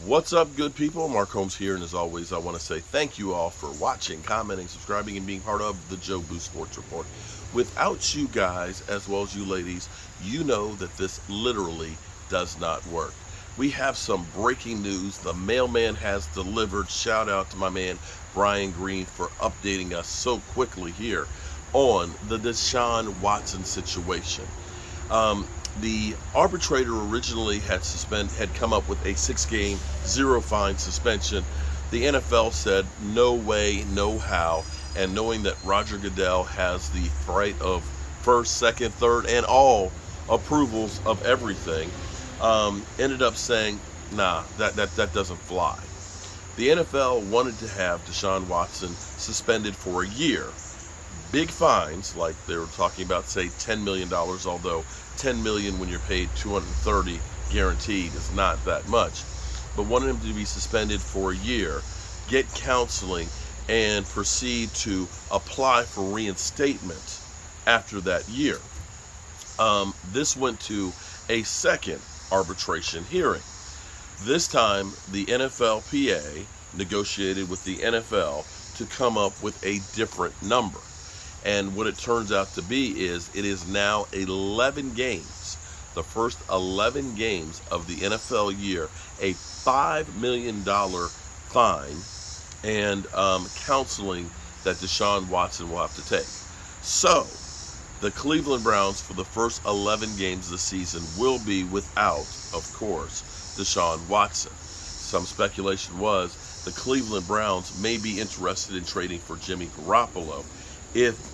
What's up, good people? Mark Holmes here, and as always, I want to say thank you all for watching, commenting, subscribing, and being part of the Joe Boo Sports Report. Without you guys, as well as you ladies, you know that this literally does not work. We have some breaking news. The mailman has delivered. Shout out to my man, Brian Green, for updating us so quickly here on the DeShaun Watson situation. The arbitrator originally had come up with a 6-game, 0-fine suspension. The NFL said no way, no how, and knowing that Roger Goodell has the right of first, second, third, and all approvals of everything, ended up saying, nah, that doesn't fly. The NFL wanted to have DeShaun Watson suspended for a year. Big fines, like they were talking about, say $10 million, although $10 million when you're paid $230 guaranteed is not that much. But wanted him to be suspended for a year, get counseling, and proceed to apply for reinstatement after that year. This went to a second arbitration hearing. This time, the NFLPA negotiated with the NFL to come up with a different number. And what it turns out to be is it is now 11 games, the first 11 games of the NFL year, a $5 million fine, and counseling that DeShaun Watson will have to take. So, the Cleveland Browns, for the first 11 games of the season, will be without, of course, DeShaun Watson. Some speculation was the Cleveland Browns may be interested in trading for Jimmy Garoppolo if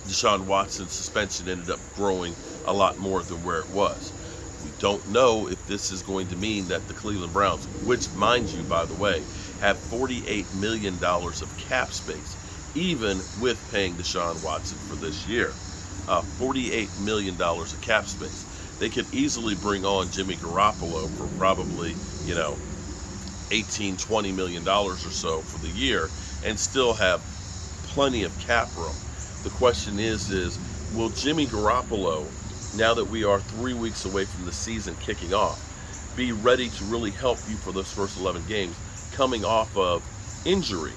DeShaun Watson's suspension ended up growing a lot more than where it was. We don't know if this is going to mean that the Cleveland Browns, which, mind you, by the way, have $48 million of cap space, even with paying DeShaun Watson for this year. $48 million of cap space. They could easily bring on Jimmy Garoppolo for probably, $18-20 million or so for the year and still have plenty of cap room. The question is will Jimmy Garoppolo, now that we are 3 weeks away from the season kicking off, be ready to really help you for those first 11 games coming off of injury?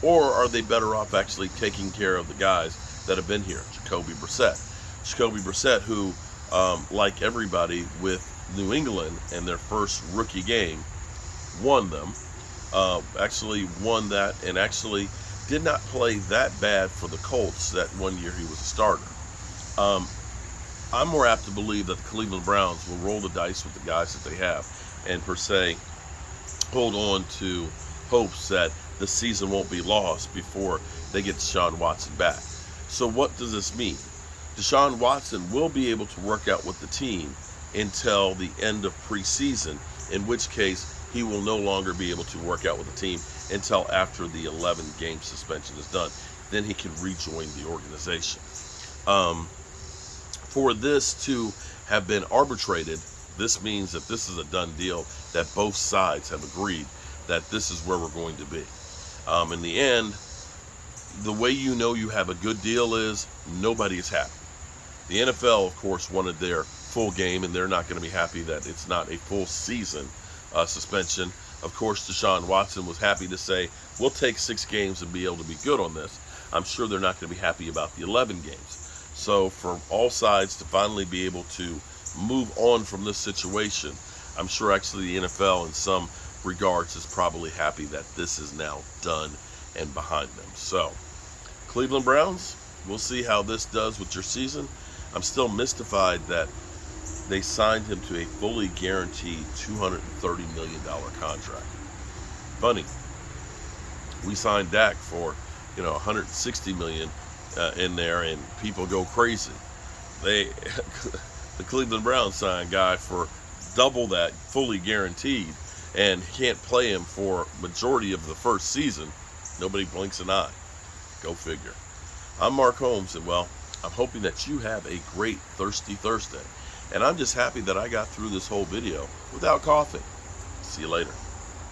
Or are they better off actually taking care of the guys that have been here? Jacoby Brissett, who, like everybody with New England in their first rookie game, won them, actually won that, and actually did not play that bad for the Colts that one year he was a starter. I'm more apt to believe that the Cleveland Browns will roll the dice with the guys that they have and, per se, hold on to hopes that the season won't be lost before they get DeShaun Watson back. So what does this mean? DeShaun Watson will be able to work out with the team until the end of preseason, in which case he will no longer be able to work out with the team until after the 11-game suspension is done. Then he can rejoin the organization. For this to have been arbitrated, this means that this is a done deal, that both sides have agreed that this is where we're going to be. In the end, the way you know you have a good deal is nobody is happy. The NFL, of course, wanted their full game, and they're not going to be happy that it's not a full season suspension. Of course, DeShaun Watson was happy to say, we'll take 6 games and be able to be good on this. I'm sure they're not going to be happy about the 11 games. So for all sides to finally be able to move on from this situation, I'm sure actually the NFL in some regards is probably happy that this is now done and behind them. So, Cleveland Browns, we'll see how this does with your season. I'm still mystified that they signed him to a fully guaranteed $230 million contract. Funny, we signed Dak for, $160 million in there, and people go crazy. The Cleveland Browns signed a guy for double that, fully guaranteed, and can't play him for majority of the first season. Nobody blinks an eye. Go figure. I'm Mark Holmes, and I'm hoping that you have a great Thirsty Thursday. And I'm just happy that I got through this whole video without coughing. See you later.